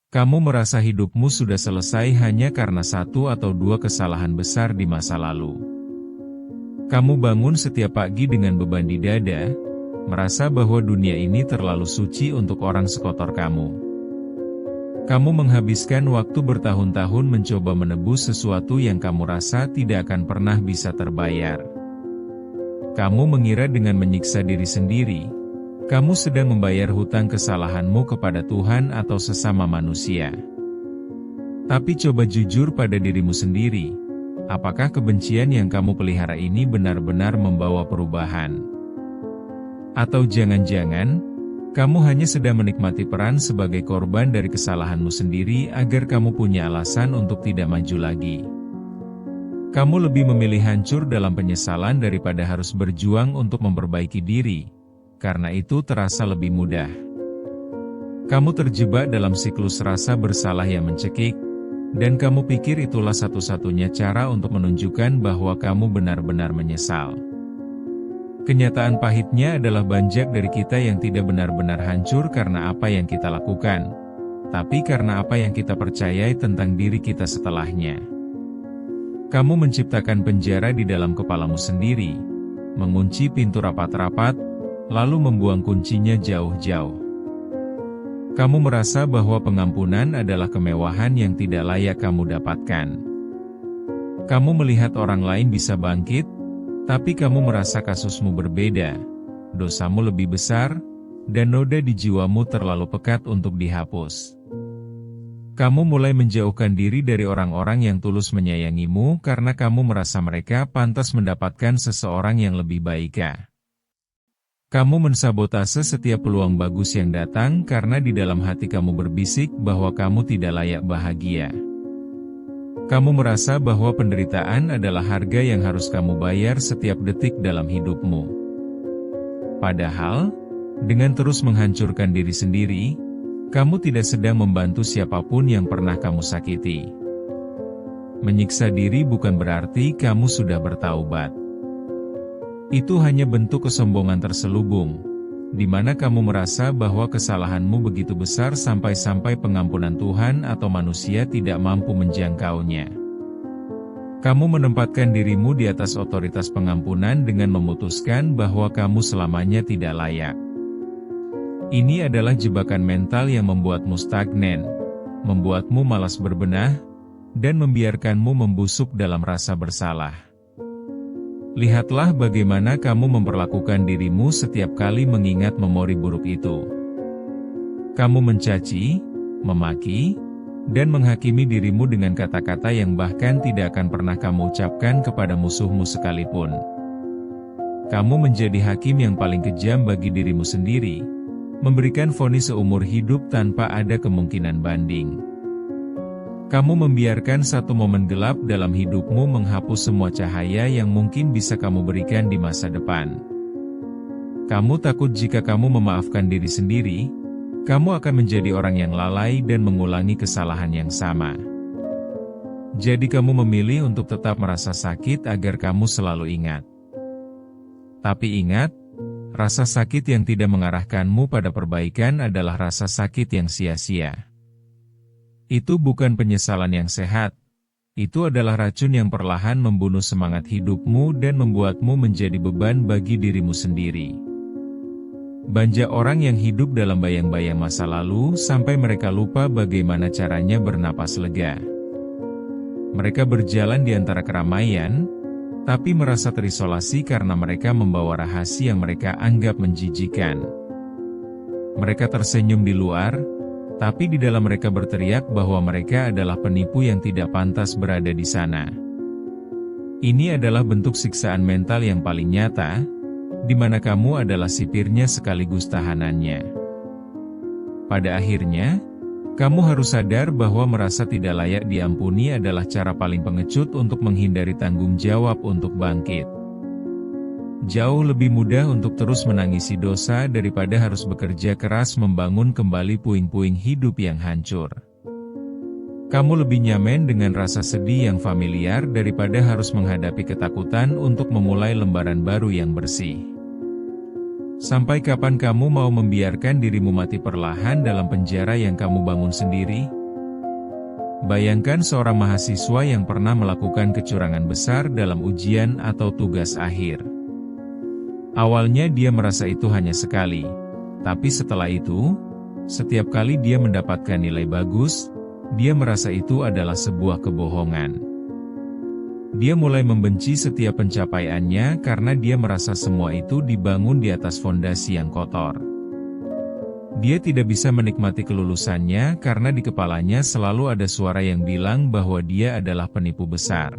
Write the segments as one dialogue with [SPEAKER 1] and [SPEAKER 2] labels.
[SPEAKER 1] Kamu merasa hidupmu sudah selesai hanya karena satu atau dua kesalahan besar di masa lalu. Kamu bangun setiap pagi dengan beban di dada, merasa bahwa dunia ini terlalu suci untuk orang sekotor kamu. Kamu menghabiskan waktu bertahun-tahun mencoba menebus sesuatu yang kamu rasa tidak akan pernah bisa terbayar. Kamu mengira dengan menyiksa diri sendiri, kamu sedang membayar hutang kesalahanmu kepada Tuhan atau sesama manusia. Tapi coba jujur pada dirimu sendiri, apakah kebencian yang kamu pelihara ini benar-benar membawa perubahan? Atau jangan-jangan, kamu hanya sedang menikmati peran sebagai korban dari kesalahanmu sendiri agar kamu punya alasan untuk tidak maju lagi. Kamu lebih memilih hancur dalam penyesalan daripada harus berjuang untuk memperbaiki diri, karena itu terasa lebih mudah. Kamu terjebak dalam siklus rasa bersalah yang mencekik, dan kamu pikir itulah satu-satunya cara untuk menunjukkan bahwa kamu benar-benar menyesal. Kenyataan pahitnya adalah banyak dari kita yang tidak benar-benar hancur karena apa yang kita lakukan, tapi karena apa yang kita percayai tentang diri kita setelahnya. Kamu menciptakan penjara di dalam kepalamu sendiri, mengunci pintu rapat-rapat, lalu membuang kuncinya jauh-jauh. Kamu merasa bahwa pengampunan adalah kemewahan yang tidak layak kamu dapatkan. Kamu melihat orang lain bisa bangkit, tapi kamu merasa kasusmu berbeda, dosamu lebih besar, dan noda di jiwamu terlalu pekat untuk dihapus. Kamu mulai menjauhkan diri dari orang-orang yang tulus menyayangimu karena kamu merasa mereka pantas mendapatkan seseorang yang lebih baik. Kamu mensabotase setiap peluang bagus yang datang karena di dalam hati kamu berbisik bahwa kamu tidak layak bahagia. Kamu merasa bahwa penderitaan adalah harga yang harus kamu bayar setiap detik dalam hidupmu. Padahal, dengan terus menghancurkan diri sendiri, kamu tidak sedang membantu siapapun yang pernah kamu sakiti. Menyiksa diri bukan berarti kamu sudah bertaubat. Itu hanya bentuk kesombongan terselubung, di mana kamu merasa bahwa kesalahanmu begitu besar sampai-sampai pengampunan Tuhan atau manusia tidak mampu menjangkaunya. Kamu menempatkan dirimu di atas otoritas pengampunan dengan memutuskan bahwa kamu selamanya tidak layak. Ini adalah jebakan mental yang membuatmu stagnan, membuatmu malas berbenah, dan membiarkanmu membusuk dalam rasa bersalah. Lihatlah bagaimana kamu memperlakukan dirimu setiap kali mengingat memori buruk itu. Kamu mencaci, memaki, dan menghakimi dirimu dengan kata-kata yang bahkan tidak akan pernah kamu ucapkan kepada musuhmu sekalipun. Kamu menjadi hakim yang paling kejam bagi dirimu sendiri, memberikan vonis seumur hidup tanpa ada kemungkinan banding. Kamu membiarkan satu momen gelap dalam hidupmu menghapus semua cahaya yang mungkin bisa kamu berikan di masa depan. Kamu takut jika kamu memaafkan diri sendiri, kamu akan menjadi orang yang lalai dan mengulangi kesalahan yang sama. Jadi kamu memilih untuk tetap merasa sakit agar kamu selalu ingat. Tapi ingat, rasa sakit yang tidak mengarahkanmu pada perbaikan adalah rasa sakit yang sia-sia. Itu bukan penyesalan yang sehat. Itu adalah racun yang perlahan membunuh semangat hidupmu dan membuatmu menjadi beban bagi dirimu sendiri. Banyak orang yang hidup dalam bayang-bayang masa lalu sampai mereka lupa bagaimana caranya bernapas lega. Mereka berjalan di antara keramaian, tapi merasa terisolasi karena mereka membawa rahasia yang mereka anggap menjijikan. Mereka tersenyum di luar, tapi di dalam mereka berteriak bahwa mereka adalah penipu yang tidak pantas berada di sana. Ini adalah bentuk siksaan mental yang paling nyata, di mana kamu adalah sipirnya sekaligus tahanannya. Pada akhirnya, kamu harus sadar bahwa merasa tidak layak diampuni adalah cara paling pengecut untuk menghindari tanggung jawab untuk bangkit. Jauh lebih mudah untuk terus menangisi dosa daripada harus bekerja keras membangun kembali puing-puing hidup yang hancur. Kamu lebih nyaman dengan rasa sedih yang familiar daripada harus menghadapi ketakutan untuk memulai lembaran baru yang bersih. Sampai kapan kamu mau membiarkan dirimu mati perlahan dalam penjara yang kamu bangun sendiri? Bayangkan seorang mahasiswa yang pernah melakukan kecurangan besar dalam ujian atau tugas akhir. Awalnya dia merasa itu hanya sekali, tapi setelah itu, setiap kali dia mendapatkan nilai bagus, dia merasa itu adalah sebuah kebohongan. Dia mulai membenci setiap pencapaiannya karena dia merasa semua itu dibangun di atas fondasi yang kotor. Dia tidak bisa menikmati kelulusannya karena di kepalanya selalu ada suara yang bilang bahwa dia adalah penipu besar.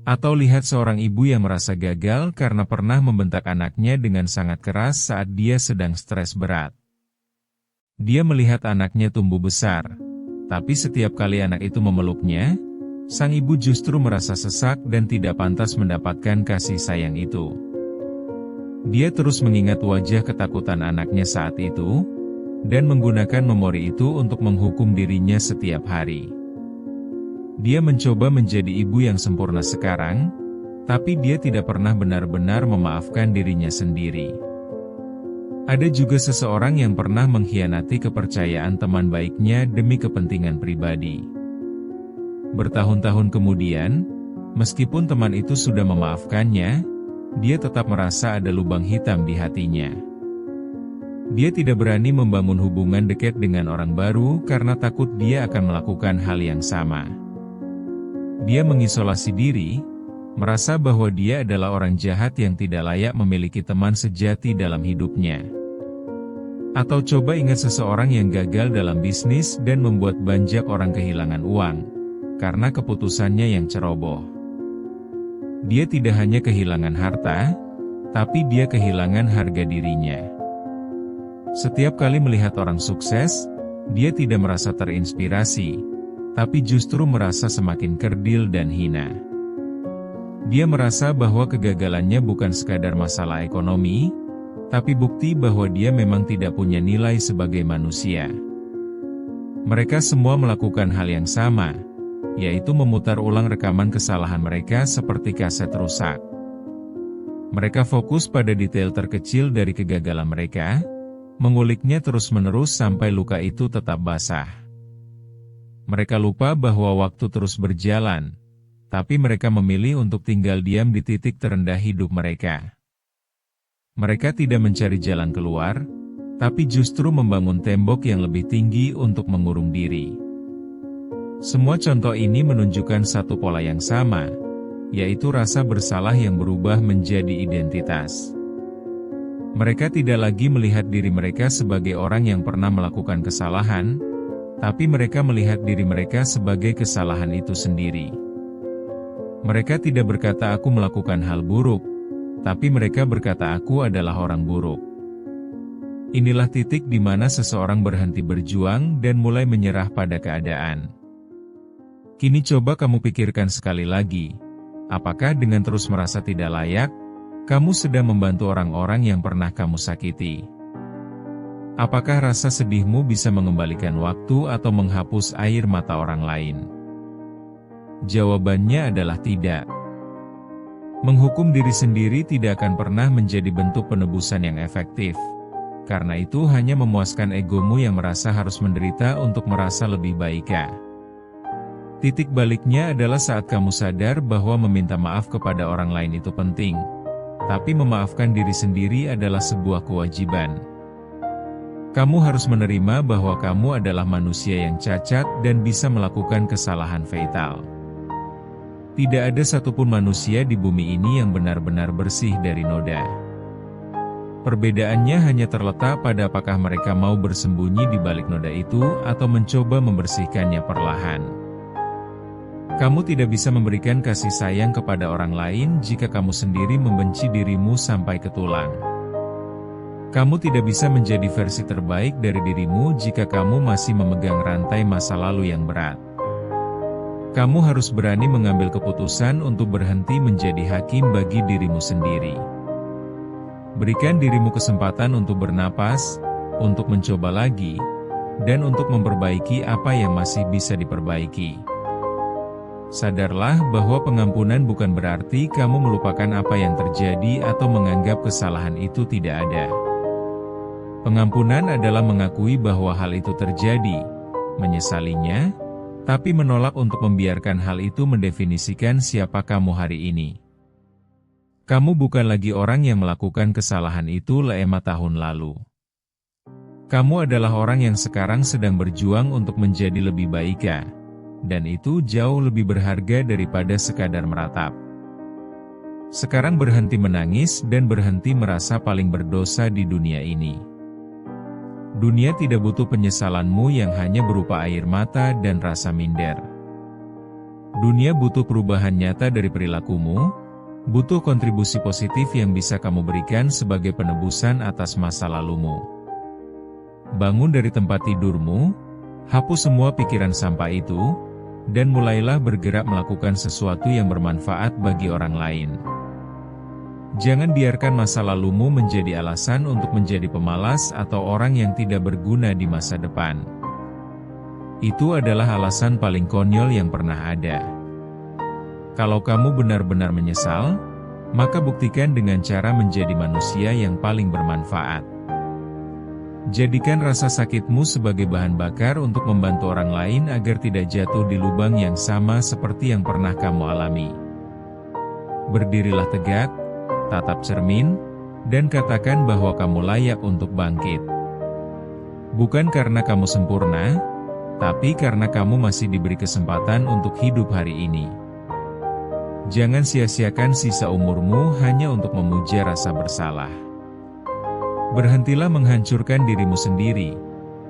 [SPEAKER 1] Atau lihat seorang ibu yang merasa gagal karena pernah membentak anaknya dengan sangat keras saat dia sedang stres berat. Dia melihat anaknya tumbuh besar, tapi setiap kali anak itu memeluknya, sang ibu justru merasa sesak dan tidak pantas mendapatkan kasih sayang itu. Dia terus mengingat wajah ketakutan anaknya saat itu, dan menggunakan memori itu untuk menghukum dirinya setiap hari. Dia mencoba menjadi ibu yang sempurna sekarang, tapi dia tidak pernah benar-benar memaafkan dirinya sendiri. Ada juga seseorang yang pernah mengkhianati kepercayaan teman baiknya demi kepentingan pribadi. Bertahun-tahun kemudian, meskipun teman itu sudah memaafkannya, dia tetap merasa ada lubang hitam di hatinya. Dia tidak berani membangun hubungan dekat dengan orang baru karena takut dia akan melakukan hal yang sama. Dia mengisolasi diri, merasa bahwa dia adalah orang jahat yang tidak layak memiliki teman sejati dalam hidupnya. Atau coba ingat seseorang yang gagal dalam bisnis dan membuat banyak orang kehilangan uang karena keputusannya yang ceroboh. Dia tidak hanya kehilangan harta, tapi dia kehilangan harga dirinya. Setiap kali melihat orang sukses, dia tidak merasa terinspirasi, tapi justru merasa semakin kerdil dan hina. Dia merasa bahwa kegagalannya bukan sekadar masalah ekonomi, tapi bukti bahwa dia memang tidak punya nilai sebagai manusia. Mereka semua melakukan hal yang sama, yaitu memutar ulang rekaman kesalahan mereka seperti kaset rusak. Mereka fokus pada detail terkecil dari kegagalan mereka, menguliknya terus-menerus sampai luka itu tetap basah. Mereka lupa bahwa waktu terus berjalan, tapi mereka memilih untuk tinggal diam di titik terendah hidup mereka. Mereka tidak mencari jalan keluar, tapi justru membangun tembok yang lebih tinggi untuk mengurung diri. Semua contoh ini menunjukkan satu pola yang sama, yaitu rasa bersalah yang berubah menjadi identitas. Mereka tidak lagi melihat diri mereka sebagai orang yang pernah melakukan kesalahan, tapi mereka melihat diri mereka sebagai kesalahan itu sendiri. Mereka tidak berkata aku melakukan hal buruk, tapi mereka berkata aku adalah orang buruk. Inilah titik di mana seseorang berhenti berjuang dan mulai menyerah pada keadaan. Kini coba kamu pikirkan sekali lagi, apakah dengan terus merasa tidak layak, kamu sedang membantu orang-orang yang pernah kamu sakiti? Apakah rasa sedihmu bisa mengembalikan waktu atau menghapus air mata orang lain? Jawabannya adalah tidak. Menghukum diri sendiri tidak akan pernah menjadi bentuk penebusan yang efektif. Karena itu hanya memuaskan egomu yang merasa harus menderita untuk merasa lebih baik. Titik baliknya adalah saat kamu sadar bahwa meminta maaf kepada orang lain itu penting, tapi memaafkan diri sendiri adalah sebuah kewajiban. Kamu harus menerima bahwa kamu adalah manusia yang cacat dan bisa melakukan kesalahan fatal. Tidak ada satupun manusia di bumi ini yang benar-benar bersih dari noda. Perbedaannya hanya terletak pada apakah mereka mau bersembunyi di balik noda itu atau mencoba membersihkannya perlahan. Kamu tidak bisa memberikan kasih sayang kepada orang lain jika kamu sendiri membenci dirimu sampai ke tulang. Kamu tidak bisa menjadi versi terbaik dari dirimu jika kamu masih memegang rantai masa lalu yang berat. Kamu harus berani mengambil keputusan untuk berhenti menjadi hakim bagi dirimu sendiri. Berikan dirimu kesempatan untuk bernapas, untuk mencoba lagi, dan untuk memperbaiki apa yang masih bisa diperbaiki. Sadarlah bahwa pengampunan bukan berarti kamu melupakan apa yang terjadi atau menganggap kesalahan itu tidak ada. Pengampunan adalah mengakui bahwa hal itu terjadi, menyesalinya, tapi menolak untuk membiarkan hal itu mendefinisikan siapa kamu hari ini. Kamu bukan lagi orang yang melakukan kesalahan itu 5 tahun lalu. Kamu adalah orang yang sekarang sedang berjuang untuk menjadi lebih baik, dan itu jauh lebih berharga daripada sekadar meratap. Sekarang berhenti menangis dan berhenti merasa paling berdosa di dunia ini. Dunia tidak butuh penyesalanmu yang hanya berupa air mata dan rasa minder. Dunia butuh perubahan nyata dari perilakumu, butuh kontribusi positif yang bisa kamu berikan sebagai penebusan atas masa lalumu. Bangun dari tempat tidurmu, hapus semua pikiran sampah itu, dan mulailah bergerak melakukan sesuatu yang bermanfaat bagi orang lain. Jangan biarkan masa lalumu menjadi alasan untuk menjadi pemalas atau orang yang tidak berguna di masa depan. Itu adalah alasan paling konyol yang pernah ada. Kalau kamu benar-benar menyesal, maka buktikan dengan cara menjadi manusia yang paling bermanfaat. Jadikan rasa sakitmu sebagai bahan bakar untuk membantu orang lain agar tidak jatuh di lubang yang sama seperti yang pernah kamu alami. Berdirilah tegak, tatap cermin, dan katakan bahwa kamu layak untuk bangkit. Bukan karena kamu sempurna, tapi karena kamu masih diberi kesempatan untuk hidup hari ini. Jangan sia-siakan sisa umurmu hanya untuk memuja rasa bersalah. Berhentilah menghancurkan dirimu sendiri,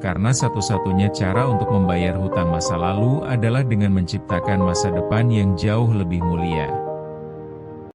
[SPEAKER 1] karena satu-satunya cara untuk membayar hutang masa lalu adalah dengan menciptakan masa depan yang jauh lebih mulia.